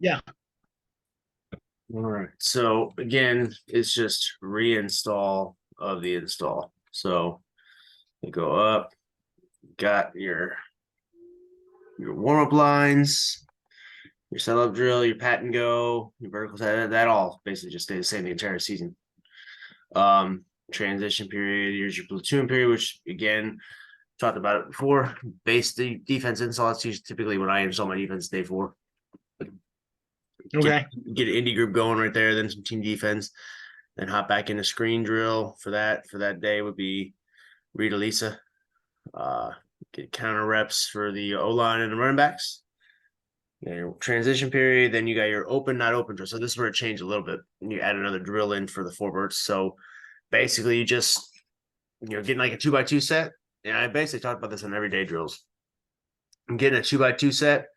Yeah. All right. So again, it's just reinstall of the install. So you go up, got your warm-up lines, your setup drill, your pat and go, your vertical that all basically just stay the same the entire season. Transition period, here's your platoon period, which again talked about it before. Base the defense install. It's usually typically when I install my defense day 4. Get Okay. get an indie group going right there, then some team defense, then hop back into screen drill for that day would be Rita Lisa. Get counter reps for the O line and the running backs. Your transition period, then you got your open, not open drill. So this is where it changed a little bit. You add another drill in for the forwards. So basically, you just getting like a 2x2 set. And I basically talked about this on everyday drills. I'm getting a 2x2 set.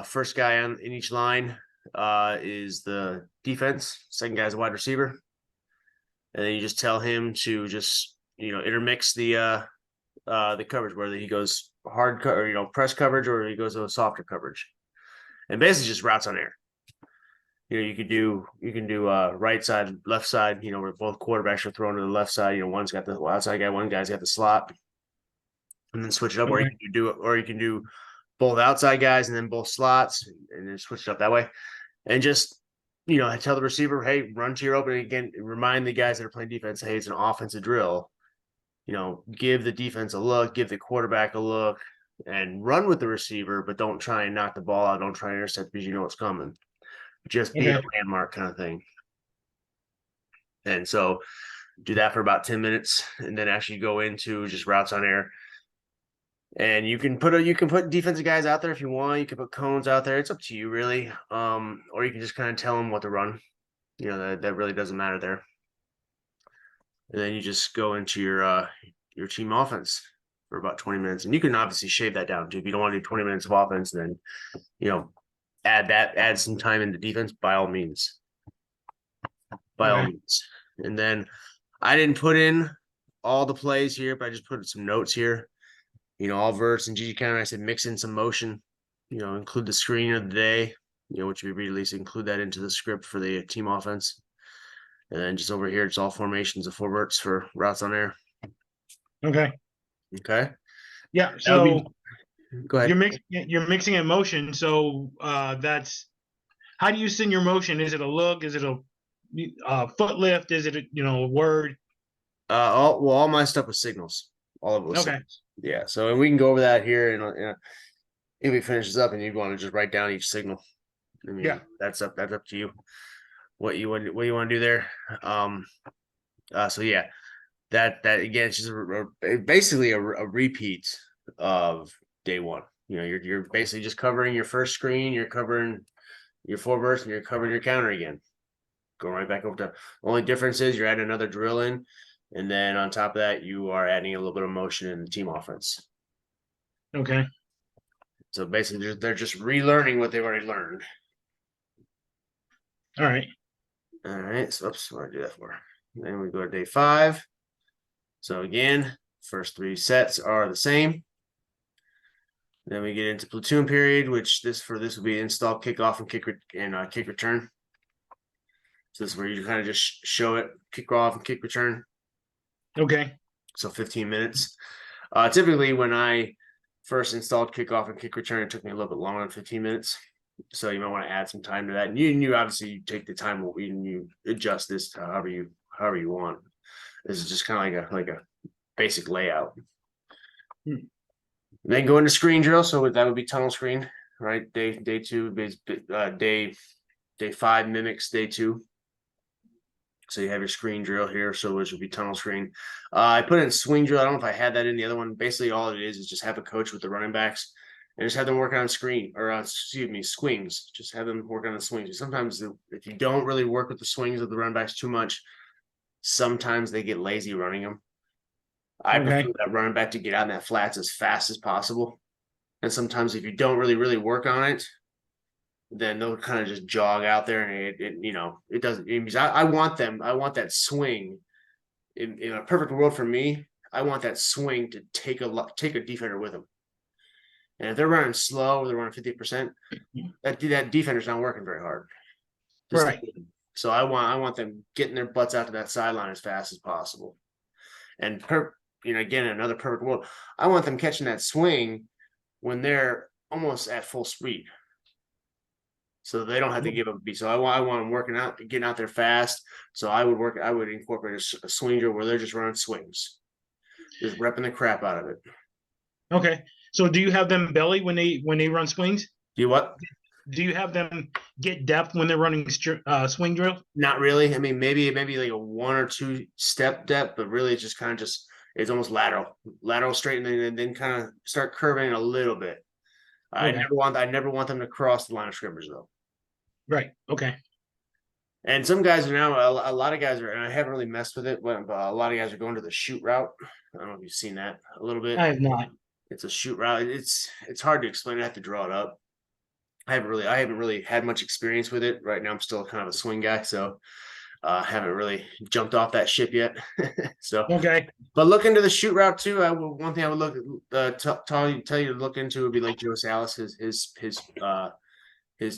First guy in each line is the defense. Second guy is a wide receiver, and then you just tell him to just intermix the coverage, whether he goes hard or press coverage or he goes to a softer coverage, and basically just routes on air. You can do right side, left side. Where both quarterbacks are thrown to the left side. One's got the outside guy, one guy's got the slot, and then switch it up. Okay. Or you can do both outside guys and then both slots, and then switch it up that way. And just I tell the receiver, hey, run to your opening again. Remind the guys that are playing defense, hey, it's an offensive drill. Give the defense a look, give the quarterback a look, and run with the receiver, but don't try and knock the ball out. Don't try and intercept because you know it's coming. Just be a landmark kind of thing. And so do that for about 10 minutes, and then actually go into just routes on air. And you can put defensive guys out there if you want. You can put cones out there. It's up to you, really. Or you can just kind of tell them what to run. That really doesn't matter there. And then you just go into your team offense for about 20 minutes. And you can obviously shave that down too. If you don't want to do 20 minutes of offense, then add some time into defense by all means. By all means. And then I didn't put in all the plays here, but I just put some notes here. All verts and GG counter. I said mix in some motion. Include the screen of the day. Which we release, include that into the script for the team offense. And then just over here, it's all formations of forwards for routes on air. Okay. Okay. Yeah. So go ahead. You're mixing in motion. So that's how do you send your motion? Is it a look? Is it a foot lift? Is it a word? All my stuff was signals. All of it was signals. Yeah. So and we can go over that here and if we finish this up and you want to just write down each signal. I mean, that's up to you. What you want to do there. So yeah, that again, it's just basically a repeat of day 1. You're basically just covering your first screen, you're covering your forwards, and you're covering your counter again. Go right back over to. Only difference is you're adding another drill in, and then on top of that, you are adding a little bit of motion in the team offense. Okay. So basically, they're just relearning what they've already learned. All right. All right. So, oops, what did I do that for? Then we go to day 5. So again, first 3 sets are the same. Then we get into platoon period, which this will be install, kickoff, and kick return. So this is where you kind of just show it, kick off and kick return. Okay. So 15 minutes. Typically, when I first installed kickoff and kick return, it took me a little bit longer than 15 minutes. So you might want to add some time to that. And you obviously take the time and you adjust this to however you want. This is just kind of like a basic layout. Then go into screen drill. So that would be tunnel screen, right? Day 2, day 5 mimics day 2. So you have your screen drill here, so which would be tunnel screen. I put in swing drill. I don't know if I had that in the other one. Basically, all it is just have a coach with the running backs and just have them work on swings. Just have them work on the swings. Sometimes if you don't really work with the swings of the running backs too much, sometimes they get lazy running them. I prefer that running back to get out in that flats as fast as possible. And sometimes if you don't really work on it, then they'll kind of just jog out there and it doesn't. I want that swing in a perfect world for me. I want that swing to take a defender with them. And if they're running slow, they're running 50%, that defender's not working very hard. Right. So I want them getting their butts out to that sideline as fast as possible. And again, another perfect world. I want them catching that swing when they're almost at full speed, so they don't have to give up a beat. So I want them working out, getting out there fast. So I would incorporate a swing drill where they're just running swings, just repping the crap out of it. Okay. So do you have them belly when they run swings? Do you what? Do you have them get depth when they're running swing drill? Not really. I mean, maybe like a 1 or 2 step depth, but really it's just kind of it's almost lateral straight, and then kind of start curving a little bit. I Okay. never want them to cross the line of scrimmage though. Right. Okay. And some guys are now, a lot of guys are, and I haven't really messed with it, but a lot of guys are going to the shoot route. I don't know if you've seen that a little bit. I have not. It's a shoot route. It's hard to explain. I have to draw it up. I haven't really had much experience with it. Right now, I'm still kind of a swing guy, so haven't really jumped off that ship yet. So Okay. but look into the shoot route too. One thing I would tell you to look into would be like Joe Salas, his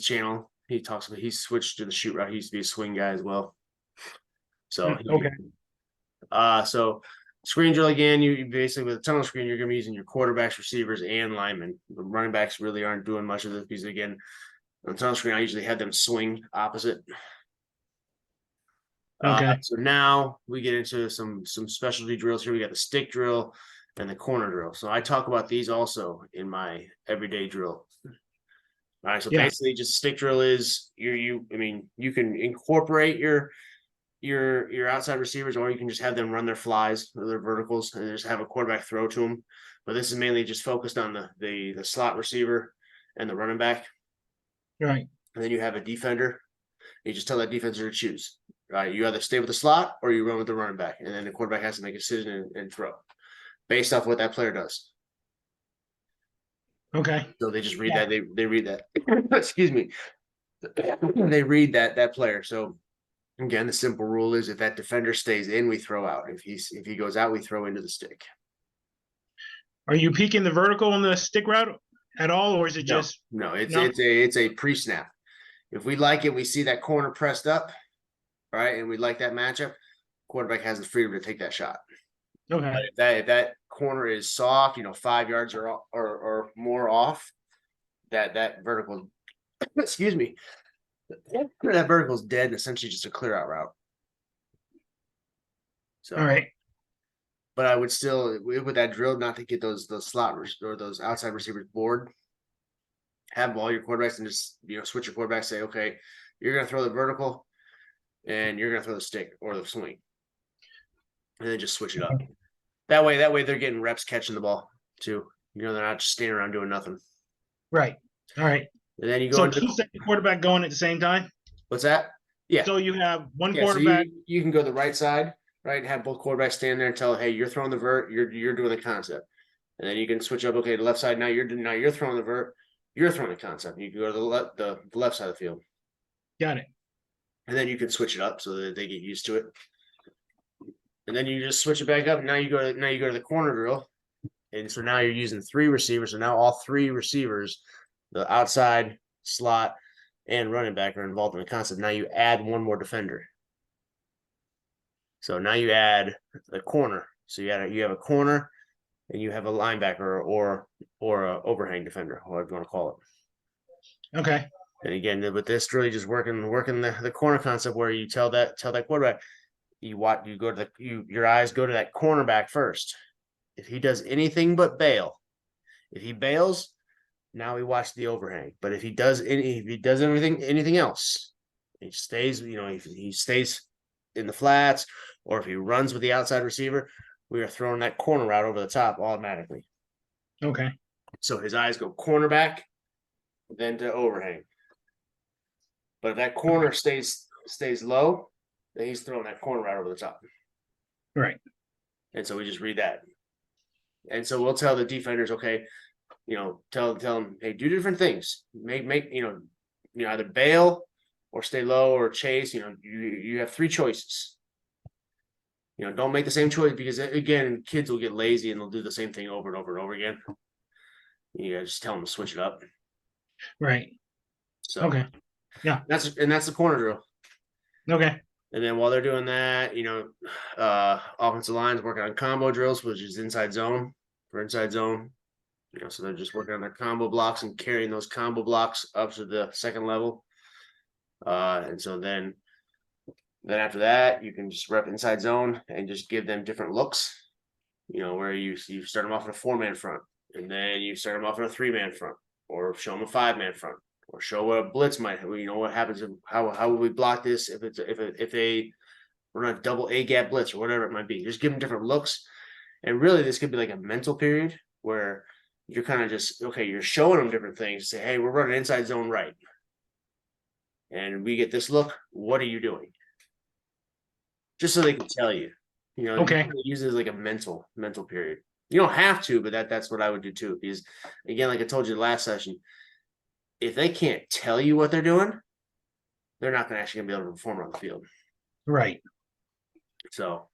channel. He talks about, he switched to the shoot route. He used to be a swing guy as well. So Okay. So screen drill again. You basically, with a tunnel screen, you're going to be using your quarterbacks, receivers, and linemen. The running backs really aren't doing much of this because again, on tunnel screen, I usually have them swing opposite. Okay. So now we get into some specialty drills here. We got the stick drill and the corner drill. So I talk about these also in my everyday drill. All right. So basically, just stick drill is you can incorporate your outside receivers, or you can just have them run their flies or their verticals and just have a quarterback throw to them. But this is mainly just focused on the slot receiver and the running back. Right. And then you have a defender. You just tell that defender to choose. Right, you either stay with the slot or you run with the running back, and then the quarterback has to make a decision and throw based off what that player does. Okay. So they just read that. They read that. Excuse me. They read that player. So again, the simple rule is if that defender stays in, we throw out. If he goes out, we throw into the stick. Are you peeking the vertical on the stick route at all, or is it just no? It's a pre-snap. If we like it, we see that corner pressed up. Right, and we like that matchup. Quarterback has the freedom to take that shot. Okay. But if that corner is soft, 5 yards or more off, that vertical, excuse me, that vertical is dead and essentially just a clear out route. So, all right. But I would still, with that drill, not to get those slot or those outside receivers bored. Have all your quarterbacks and just switch your quarterback. Say, okay, you're going to throw the vertical. And you're gonna throw the stick or the swing, and then just switch it up. That way they're getting reps catching the ball too. They're not just standing around doing nothing. Right. All right. And then you go into the quarterback going at the same time. What's that? Yeah. So you have one quarterback. So you can go the right side, right? Have both quarterbacks stand there and tell, hey, you're throwing the vert. You're doing the concept, and then you can switch up. Okay, the left side. Now you're throwing the vert. You're throwing the concept. You can go to the left side of the field. Got it. And then you can switch it up so that they get used to it. And then you just switch it back up. Now you go to the corner drill. And so now you're using 3 receivers. So now all 3 receivers, the outside, slot, and running back are involved in the concept. Now you add 1 more defender. So now you add the corner. So you have a corner and you have a linebacker or a overhang defender, whatever you want to call it. Okay. And again, with this drill, just working the corner concept where you tell that quarterback, your eyes go to that cornerback first. If he does anything but bail, if he bails, now we watch the overhang. But if he does anything else, he stays, if he stays in the flats, or if he runs with the outside receiver, we are throwing that corner route over the top automatically. Okay. So his eyes go cornerback, then to overhang. But if that corner stays low, then he's throwing that corner right over the top. Right. And so we just read that. And so we'll tell the defenders, okay, tell them, hey, do different things. Make either bail or stay low or chase. You have 3 choices. Don't make the same choice because again, kids will get lazy and they'll do the same thing over and over and over again. You just tell them to switch it up. Right. So Okay. Yeah. that's the corner drill. Okay. And then while they're doing that, offensive line's working on combo drills, which is inside zone for inside zone. So they're just working on their combo blocks and carrying those combo blocks up to the second level. And so then after that, you can just rep inside zone and just give them different looks. Where you start them off in a 4-man front, and then you start them off in a 3-man front, or show them a 5-man front, or show what a blitz might. What happens if how would we block this if they run a double A gap blitz or whatever it might be. Just give them different looks, and really this could be like a mental period where you're kind of just you're showing them different things. Say, hey, we're running inside zone right, and we get this look. What are you doing? Just so they can tell you. Okay. Use it as like a mental period. You don't have to, but that's what I would do too. Because again, like I told you last session, if they can't tell you what they're doing, they're not gonna actually be able to perform on the field. Right. So,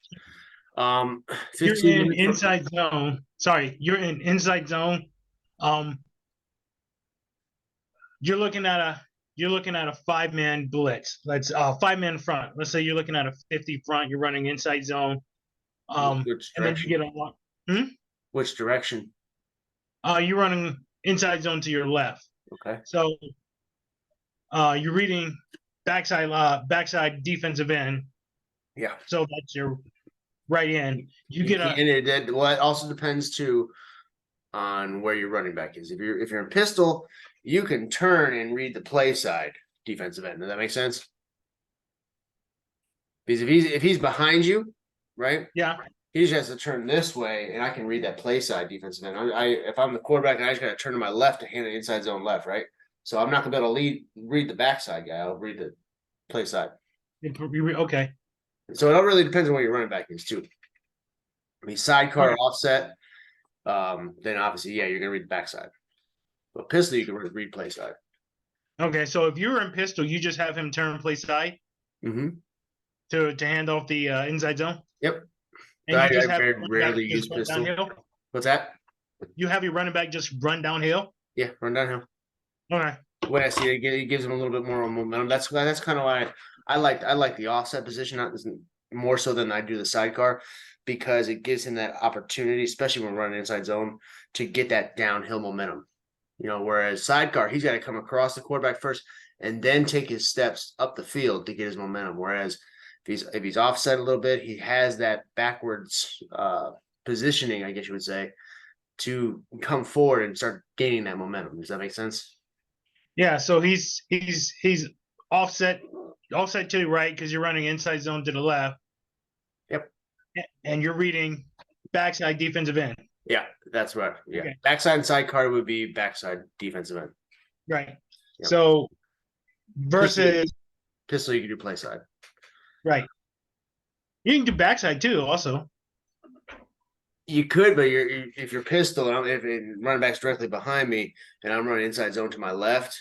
you're in inside zone. Sorry, you're in inside zone. You're looking at a 5-man blitz. Let's 5-man front. Let's say you're looking at a 50 front. You're running inside zone. And then you get a one. Which direction? You're running inside zone to your left. Okay. So, you're reading backside defensive end. Yeah. So that's your right end. You get and it also depends too on where your running back is. If you're in pistol, you can turn and read the play side defensive end. Does that make sense? Because if he's behind you, right? Yeah. He just has to turn this way, and I can read that play side defensive end. If I'm the quarterback, and I just got to turn to my left to hand it inside zone left, right? So I'm not gonna be able to read the backside guy. I'll read the play side. Okay. So it all really depends on where your running back is too. I mean, sidecar offset, then obviously, yeah, you're gonna read the backside. But pistol, you can read play side. Okay, so if you're in pistol, you just have him turn play side to hand off the inside zone. Yep. And I very rarely use pistol. Downhill? What's that? You have your running back just run downhill. Yeah, run downhill. Okay. The way I see it, it gives him a little bit more momentum. That's kind of why I like the offset position more so than I do the sidecar, because it gives him that opportunity, especially when running inside zone, to get that downhill momentum. Whereas sidecar, he's got to come across the quarterback first and then take his steps up the field to get his momentum. Whereas if he's offset a little bit, he has that backwards positioning, I guess you would say, to come forward and start gaining that momentum. Does that make sense? Yeah. So he's offset to the right because you're running inside zone to the left. Yep. And you're reading backside defensive end. Yeah, that's right. Yeah. Okay. Backside and sidecar would be backside defensive end. Right. Yep. So versus pistol, you can do play side. Right. You can do backside too, also. You could, but if you're pistol, if running back's directly behind me and I'm running inside zone to my left,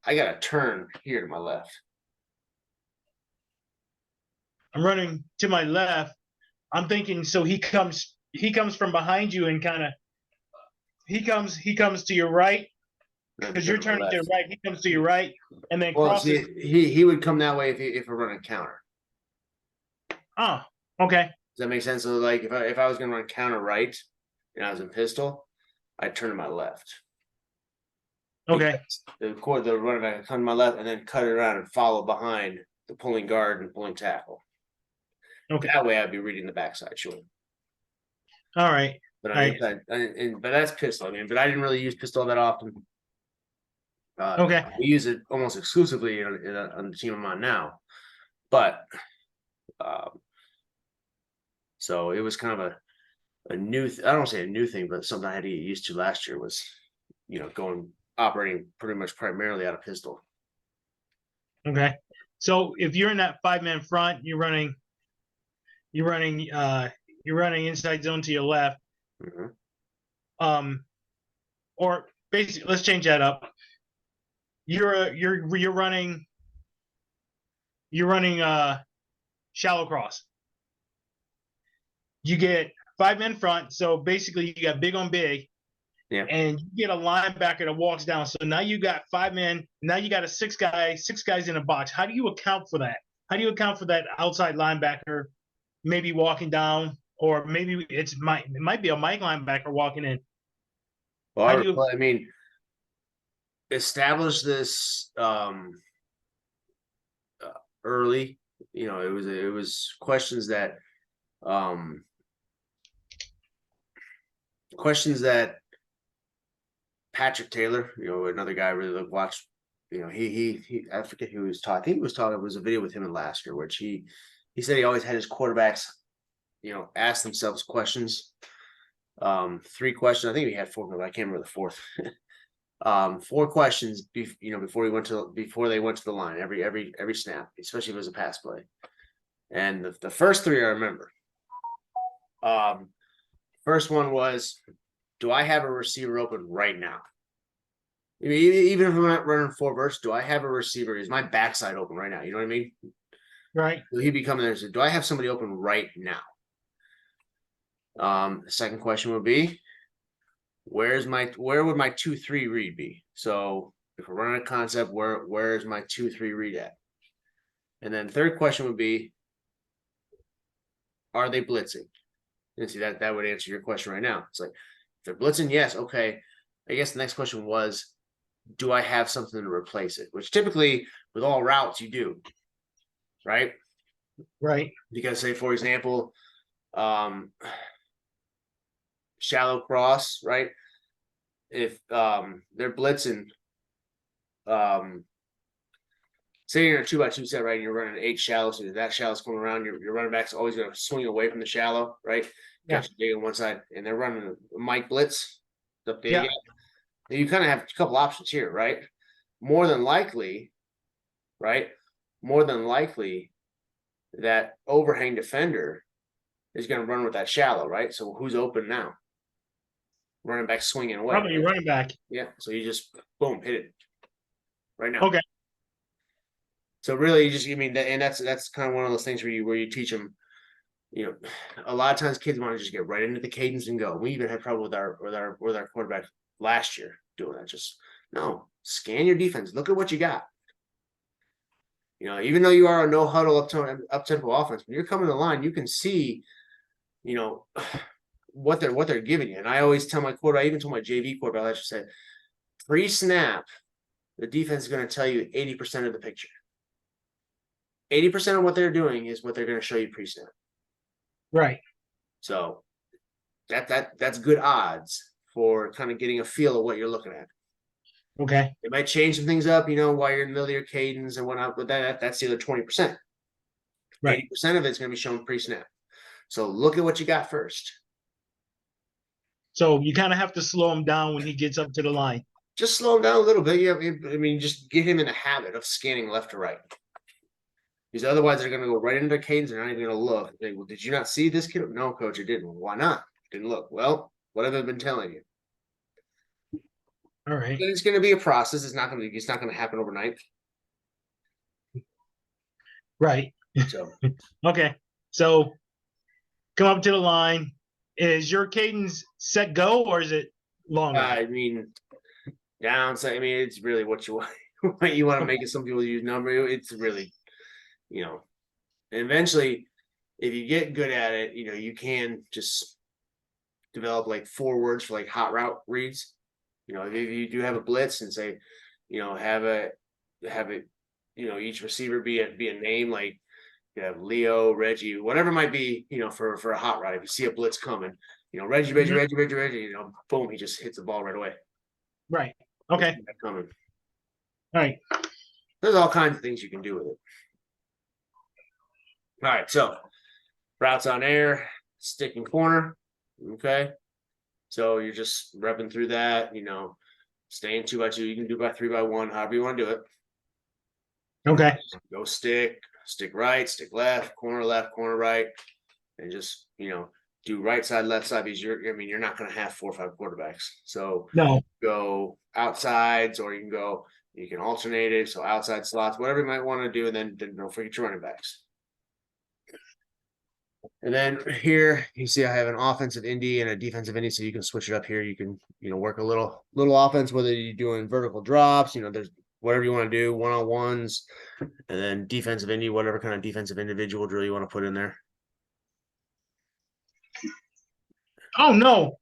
I got to turn here to my left. I'm running to my left. I'm thinking, so he comes from behind you and kind of he comes to your right because you're turning to your right. He comes to your right and then crosses. He would come that way if we're running counter. Oh, okay. Does that make sense? So like if I was going to run counter right and I was in pistol, I'd turn to my left. Okay. The running back would come to my left and then cut it around and follow behind the pulling guard and pulling tackle. Okay. That way I'd be reading the backside, sure. All right. But but that's pistol. I mean, but I didn't really use pistol that often. Okay. We use it almost exclusively on the team I'm on now. But so it was kind of a new. I don't say a new thing, but something I had to get used to last year was, operating pretty much primarily out of pistol. Okay. So if you're in that 5-man front, you're running inside zone to your left. Or basically, let's change that up. You're running shallow cross. You get 5-man front, so basically you got big on big, Yeah. And you get a linebacker that walks down. So now you got 5 men. Now you got six guys in a box. How do you account for that? How do you account for that outside linebacker maybe walking down, or maybe it might be a Mike linebacker walking in? How do you? Well, I mean, establish this early. You know, it was questions that Patrick Taylor, you know, another guy I really watched. You know, he I forget who he was talking. I think he was talking. It was a video with him in last year, which he said he always had his quarterbacks, you know, ask themselves questions. 3 questions. I think he had 4, but I can't remember the fourth. 4 questions, you know, before they went to the line every snap, especially if it was a pass play. And the first 3 I remember. First one was, do I have a receiver open right now? I mean, even if I'm not running 4 verts, do I have a receiver? Is my backside open right now? You know what I mean? Right. Will he be coming there and say, do I have somebody open right now? The second question would be, where would my 2-3 read be? So if we're running a concept, where is my 2-3 read at? And then third question would be, are they blitzing? And see, that would answer your question right now. It's like, if they're blitzing, yes, okay. I guess the next question was, do I have something to replace it? Which typically with all routes you do, right? Right. Because say, for example, shallow cross, right? If they're blitzing, say you're in a 2x2 set, right? And you're running 8 shallow, so that shallow's coming around. Your running back's always going to swing away from the shallow, right? Yeah. Got you on one side, and they're running a Mike blitz up there. Yeah. You kind of have a couple options here, right? More than likely, right? More than likely, that overhang defender is going to run with that shallow, right? So who's open now? Running back swinging away. Probably running back. Yeah. So you just boom, hit it right now. Okay. So really, you just, I mean, and that's kind of one of those things where you teach them. You know, a lot of times kids want to just get right into the cadence and go. We even had trouble with our quarterback last year doing that. Just no, scan your defense. Look at what you got. You know, even though you are a no huddle up tempo offense, when you're coming to the line, you can see, you know, what they're giving you. And I always tell my quarterback, I even told my JV quarterback, I should say, pre-snap, the defense is going to tell you 80% of the picture. 80% of what they're doing is what they're going to show you pre-snap. Right. So that's good odds for kind of getting a feel of what you're looking at. Okay. It might change some things up, you know, while you're in the middle of your cadence and whatnot, but that's the other 20%. Right. 80% of it's going to be shown pre-snap. So look at what you got first. So you kind of have to slow him down when he gets up to the line. Just slow him down a little bit. Yeah, I mean, just get him in the habit of scanning left to right. Because otherwise, they're going to go right into their cadence. They're not even going to look. They, well, did you not see this kid? No, coach, I didn't. Why not? Didn't look. Well, what have I been telling you? All right. It's going to be a process. It's not going to happen overnight. Right. So Okay. So come up to the line. Is your cadence set go, or is it longer? I mean, downside. I mean, it's really what you want. You want to make it. Some people use number. It's really, you know, and eventually, if you get good at it, you know, you can just develop like 4 words for like hot route reads. You know, if you do have a blitz and say, you know, have it, you know, each receiver be a name, like you have Leo, Reggie, whatever it might be, you know, for a hot route. If you see a blitz coming, you know, Reggie, you know, boom, he just hits the ball right away. Right. Okay. Coming. All right. There's all kinds of things you can do with it. All right, so routes on air, stick and corner. Okay. So you're just repping through that, you know, staying 2x2. You can do by 3x1, however you want to do it. Okay. Go stick right, stick left, corner right, and just, you know, do right side, left side, because you're not going to have 4 or 5 quarterbacks. So No. go outsides, or you can alternate it. So outside slots, whatever you might want to do, and then don't forget your running backs. And then here you see I have an offensive indie and a defensive indie, so you can switch it up here. You can, work a little offense, whether you're doing vertical drops, there's whatever you want to do, one-on-ones, and then defensive indie, whatever kind of defensive individual drill you want to put in there. Oh no,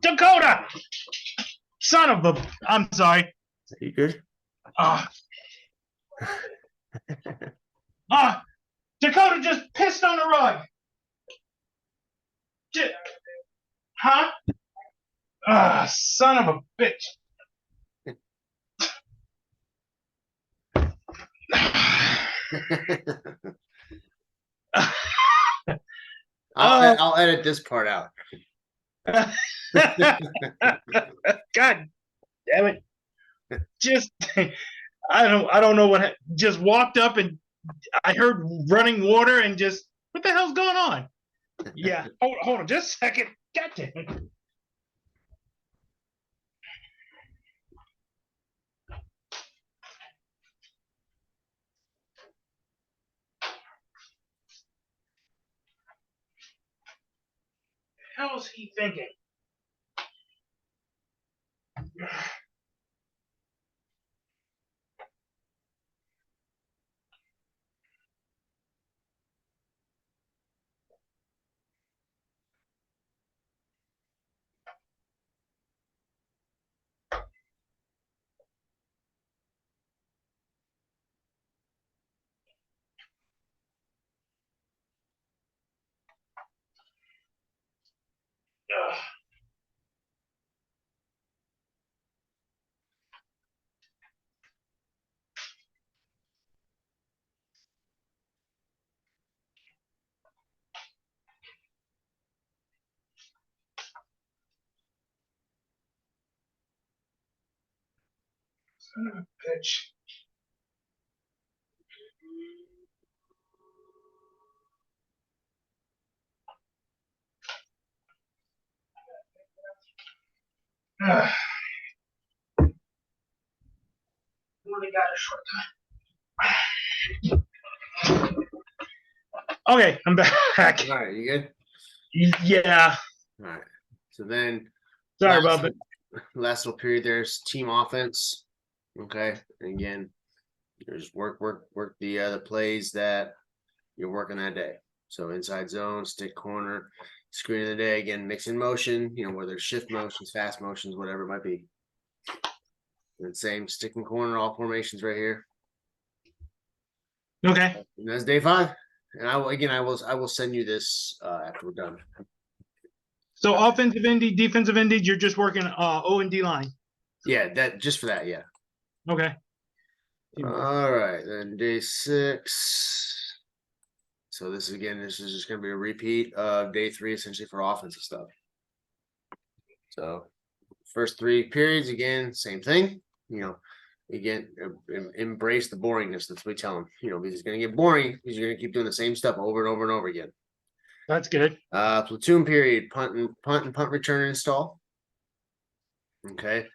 Dakota! Son of a! I'm sorry. Are you good? Dakota just pissed on the rug. Huh? Son of a bitch. I'll edit this part out. God damn it. Just I don't know what just walked up and I heard running water and just what the hell's going on? Yeah. Hold on just a second. God damn it. What the hell is he thinking? Son of a bitch. Only got a short time. Okay, I'm back. All right, you good? Yeah. All right. So then Sorry about that. last little period there's team offense. Okay. And again, there's work the plays that you're working that day. So inside zone, stick corner, screen of the day, again, mix in motion, whether it's shift motions, fast motions, whatever it might be. And same stick and corner, all formations right here. Okay. And that's day 5. And I will send you this after we're done. So offensive indie, defensive indie, you're just working O and D line. Yeah, that just for that, yeah. Okay. All right, then day 6. So this is just gonna be a repeat of day 3, essentially for offensive stuff. So first 3 periods, again, same thing. Again, embrace the boringness. That's what we tell them. Because it's gonna get boring because you're gonna keep doing the same stuff over and over and over again. That's good. Platoon period, punt return and install. Okay.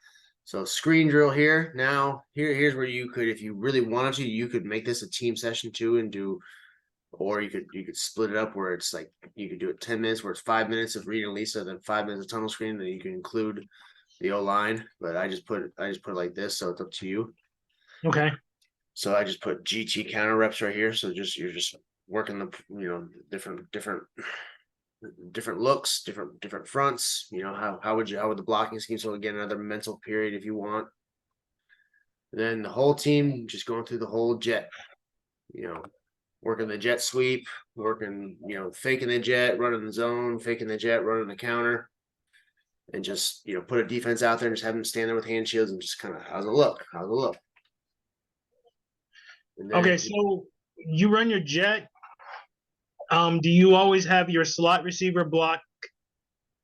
So screen drill here. Now here's where you could, if you really wanted to, you could make this a team session too and do, or you could split it up where it's like you could do it 10 minutes where it's 5 minutes of reading Lisa, then 5 minutes of tunnel screen, then you can include the O line. But I just put it like this, so it's up to you. Okay. So I just put GT counter reps right here. So you're just working the different looks, different fronts. How would the blocking scheme? So again, another mental period if you want. Then the whole team just going through the whole jet. Working the jet sweep, working, faking the jet, running the zone, faking the jet, running the counter, and just put a defense out there and just have them stand there with hand shields and just kind of how's it look? Okay, so you run your jet. Do you always have your slot receiver block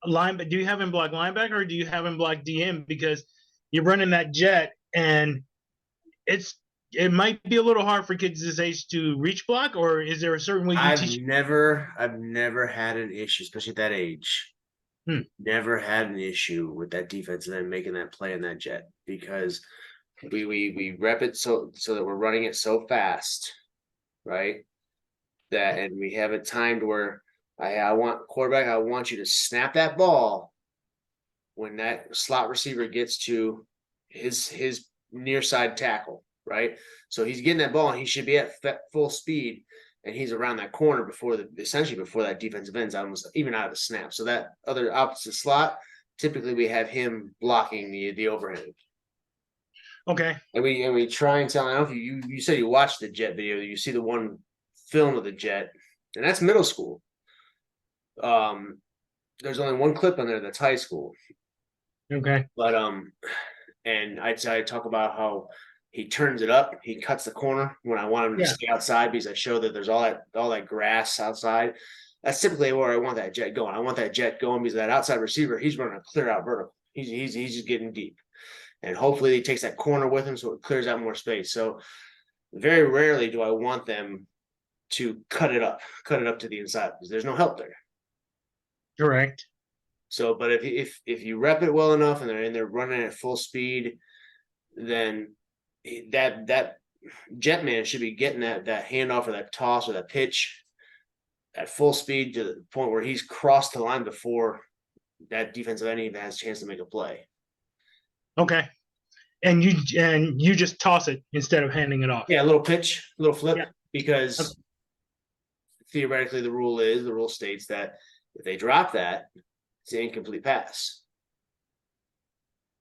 line? But do you have him block linebacker or do you have him block DM? Because you're running that jet, and it might be a little hard for kids this age to reach block. Or is there a certain way you teach? I've never had an issue, especially at that age. Never had an issue with that defense and then making that play in that jet because we rep it so that we're running it so fast, right? And we have it timed where I want quarterback. I want you to snap that ball when that slot receiver gets to his near side tackle, right? So he's getting that ball and he should be at full speed, and he's around that corner before that defensive end's almost even out of the snap. So that other opposite slot, typically we have him blocking the overhand. Okay. And we try and tell. I don't know if you said you watched the jet video. You see the one film of the jet, and that's middle school. There's only one clip on there that's high school. Okay. But and I talk about how he turns it up, he cuts the corner when I want him to stay outside because I show that there's all that grass outside. That's typically where I want that jet going. I want that jet going because that outside receiver, he's running a clear out vertical. He's just getting deep. And hopefully he takes that corner with him so it clears out more space. So very rarely do I want them to cut it up to the inside because there's no help there. Correct. So, but if you rep it well enough and they're running at full speed, then that jet man should be getting that handoff or that toss or that pitch at full speed to the point where he's crossed the line before that defensive end even has a chance to make a play. Okay. And you just toss it instead of handing it off. Yeah, a little pitch, a little flip, because theoretically the rule states that if they drop that, it's an incomplete pass.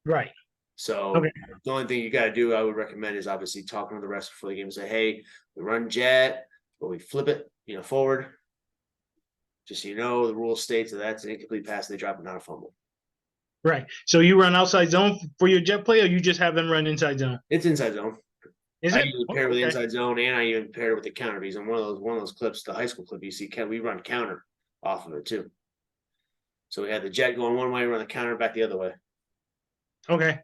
Right. So the only thing you got to do, I would recommend, is obviously talking to the rest before the game and say, hey, we run jet, but we flip it, forward. Just so you know, the rule states that that's an incomplete pass. They drop it, not a fumble. Right. So you run outside zone for your jet play, or you just have them run inside zone? It's inside zone. Is I it? even pair with the inside zone, and I even paired it with the counter because on one of those clips, the high school clip, you see, we run counter off of it too. So we had the jet going one way, run the counter back the other way. Okay.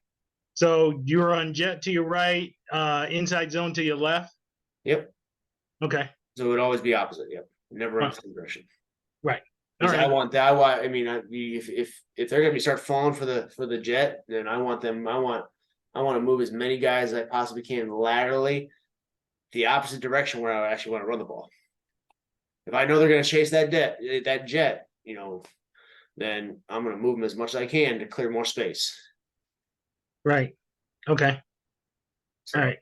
So you run jet to your right, inside zone to your left? Yep. Okay. So it would always be opposite. Yep. Never run the same direction. Right. Because I want that. I mean, if they're gonna start falling for the jet, then I want them. I want to move as many guys as I possibly can laterally, the opposite direction where I actually want to run the ball. If I know they're gonna chase that jet, then I'm gonna move them as much as I can to clear more space. Right. Okay. So, all right.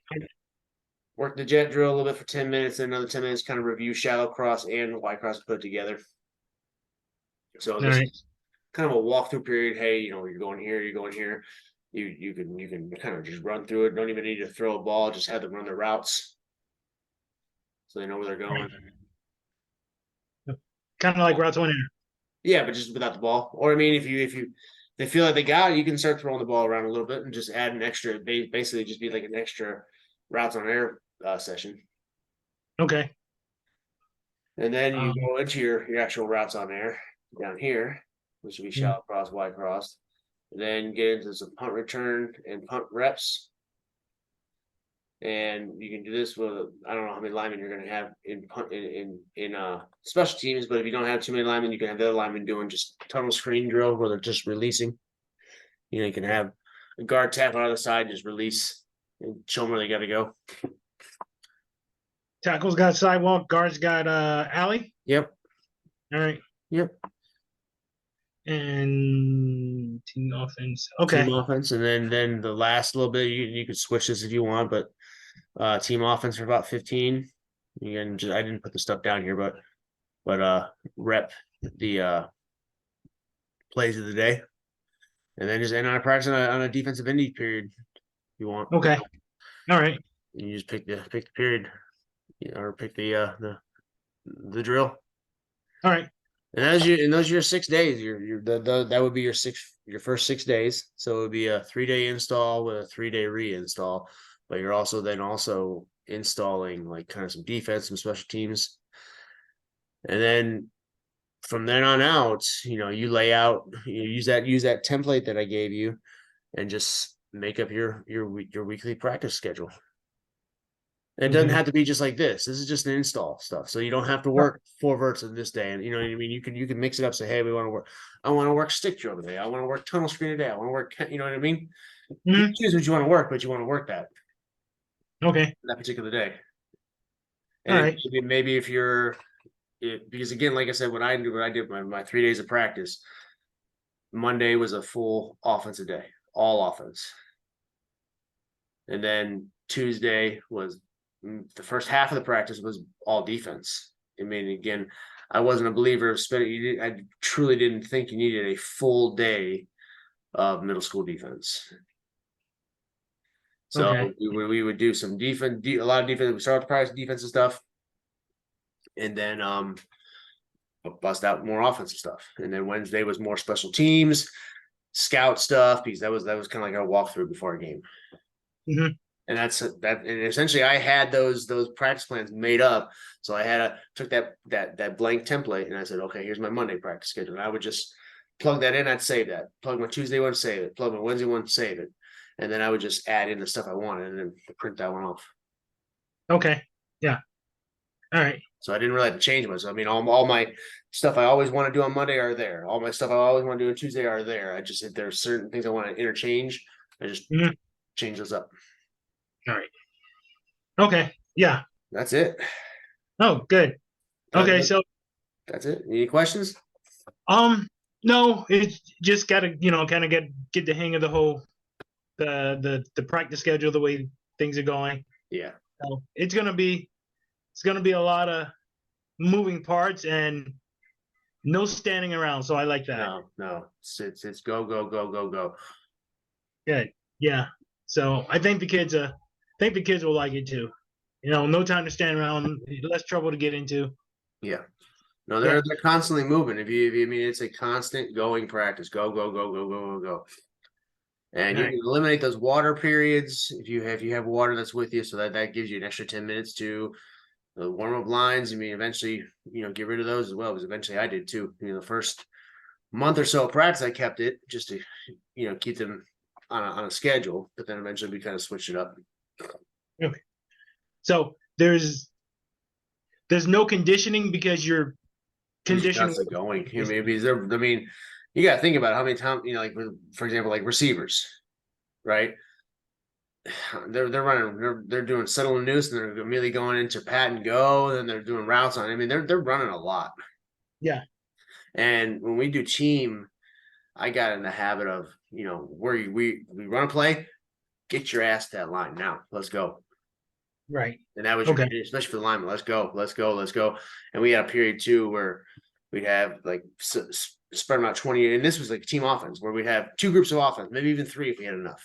Work the jet drill a little bit for 10 minutes, and another 10 minutes, kind of review shallow cross and wide cross put together. So this is kind of a walkthrough period. Hey, you're going here, you're going here. You can kind of just run through it. Don't even need to throw a ball. Just have them run their routes, so they know where they're going. Kind of like routes one air. Yeah, but just without the ball. Or I mean, if they feel like they got it, you can start throwing the ball around a little bit and just add an extra. Basically, just be like an extra routes on air session. Okay. And then you go into your actual routes on air down here, which would be shallow cross, wide cross. And then get into some punt return and punt reps. And you can do this with, I don't know how many linemen you're going to have in special teams, but if you don't have too many linemen, you can have the other linemen doing just tunnel screen drill where they're just releasing. You can have a guard tap on the other side, just release and show them where they got to go. Tackle's got sidewalk, guard's got alley. Yep. All right. Yep. And team offense. Okay. Team offense, and then the last little bit, you could switch this if you want, but team offense for about 15. Again, I didn't put the stuff down here, but rep the plays of the day, and then just end on a practice on a defensive indie period if you want. Okay. All right. And you just pick the period, or pick the drill. All right. And those are your 6 days. That would be your first 6 days. So it would be a 3-day install with a 3-day reinstall. But you're also installing like kind of some defense, some special teams. And then from then on out, you lay out, use that template that I gave you, and just make up your weekly practice schedule. It doesn't have to be just like this. This is just an install stuff. So you don't have to work 4 verts in this day. And you know what I mean? You can mix it up. Say, hey, I want to work stick drill today. I want to work tunnel screen today. I want to work, you know what I mean? You choose what you want to work, but you want to work that. Okay. That particular day. And all right. maybe if you're because again, like I said, when I did my 3 days of practice, Monday was a full offensive day, all offense. And then Tuesday was the first half of the practice was all defense. I mean, again, I wasn't a believer of spending. I truly didn't think you needed a full day of middle school defense. So Okay. we would do some defense, a lot of defense. We start with practice defensive stuff, and then bust out more offensive stuff. And then Wednesday was more special teams, scout stuff, because that was kind of like a walkthrough before a game. Mhm. And that's that. And essentially, I had those practice plans made up. So I took that blank template, and I said, okay, here's my Monday practice schedule. And I would just plug that in. I'd save that. Plug my Tuesday one, save it. Plug my Wednesday one, save it. And then I would just add in the stuff I wanted, and then print that one off. Okay. Yeah. All right. So I didn't really have to change much. I mean, all my stuff I always want to do on Monday are there. All my stuff I always want to do on Tuesday are there. I just, if there's certain things I want to interchange, I just change those up. All right. Okay. Yeah. That's it. Oh, good. Okay. So, that's it. Any questions? no, it's just gotta, kind of get the hang of the whole, the practice schedule, the way things are going. Yeah. So it's gonna be a lot of moving parts and no standing around. So I like that. No. It's go, go, go, go, go. Good. Yeah. So I think the kids will like it too. No time to stand around, less trouble to get into. Yeah. No, they're constantly moving. If you I mean, it's a constant going practice. Go, go, go, go, go, go, go. And you can eliminate those water periods if you have water that's with you, so that gives you an extra 10 minutes to the warm up lines. I mean, eventually, get rid of those as well, because eventually I did too. The first month or so of practice, I kept it just to, keep them on a schedule, but then eventually we kind of switched it up. Okay. So there's no conditioning because you're conditioning going. I mean, you got to think about how many times, like for example, like receivers, right? They're running, they're doing settle and noose, and they're immediately going into pat and go, then they're doing routes on. I mean, they're running a lot. Yeah. And when we do team, I got in the habit of, where we run a play, get your ass to that line now. Let's go. Right. And that was especially for the lineman. Let's go, let's go, let's go. And we had a period too where we'd have like spread them out 20, and this was like team offense where we'd have 2 groups of offense, maybe even 3 if we had enough.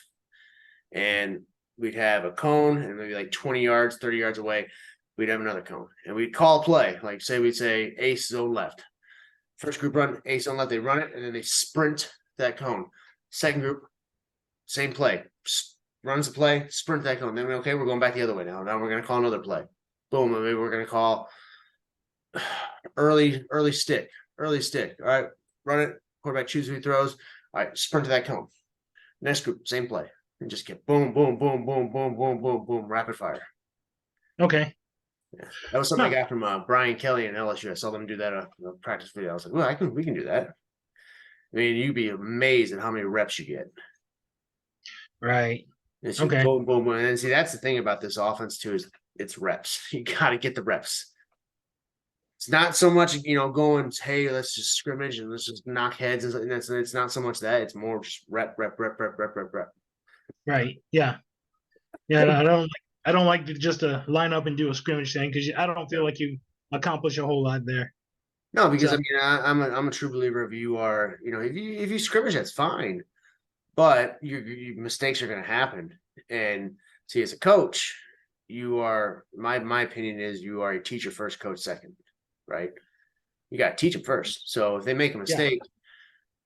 And we'd have a cone, and maybe like 20 yards, 30 yards away, we'd have another cone. And we'd call a play. Like we'd say ace zone left. First group run, ace zone left, they run it, and then they sprint that cone. Second group, same play. Runs the play, sprint that cone. Then we're going back the other way now. Now we're going to call another play. Boom. And maybe we're going to call early stick. All right, run it. Quarterback chooses who he throws. All right, sprint to that cone. Next group, same play. And just get boom, boom, boom, boom, boom, boom, boom, boom, rapid fire. Okay. Yeah. That was something I got from Brian Kelly and LSU. I saw them do that in a practice video. I was like, well, we can do that. I mean, you'd be amazed at how many reps you get. Right. It's just boom, boom, boom. And see, that's the thing about this offense too, is it's reps. You got to get the reps. It's not so much, going, hey, let's just scrimmage and let's just knock heads. And it's not so much that. It's more just rep. Right. Yeah. Yeah. I don't like to just line up and do a scrimmage thing, because I don't feel like you accomplish a whole lot there. No, because I mean, I'm a true believer of you are, if you scrimmage, that's fine. But your mistakes are going to happen. And see, as a coach, you are, my opinion is, you are a teacher first, coach second, right? You got to teach them first. So if they make a mistake,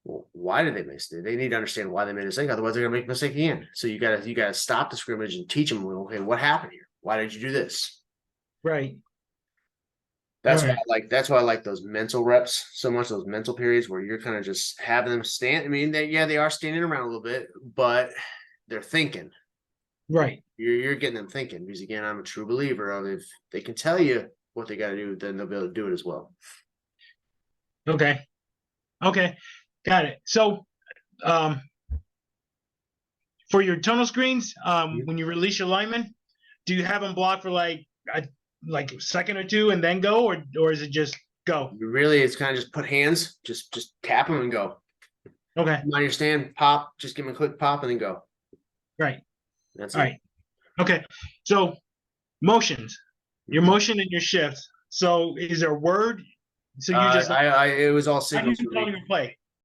well, why did they miss it? They need to understand why they made a mistake. Otherwise, they're going to make a mistake again. So you got to stop the scrimmage and teach them, okay, what happened here? Why did you do this? Right. That's why I like those mental reps so much, those mental periods where you're kind of just having them stand. I mean, they are standing around a little bit, but they're thinking. Right. You're getting them thinking, because again, I'm a true believer of, if they can tell you what they got to do, then they'll be able to do it as well. Okay. Got it. So, for your tunnel screens, when you release your lineman, do you have them blocked for like a second or two and then go, or is it just Go. Really, it's kind of just put hands, just tap them and go. Okay. Mind your stand, pop, just give them a quick pop and then go. Right. That's All it. right. Okay. So motions. Your motion and your shift. So is there a word? So you just It was all how do signals you for call me. your play?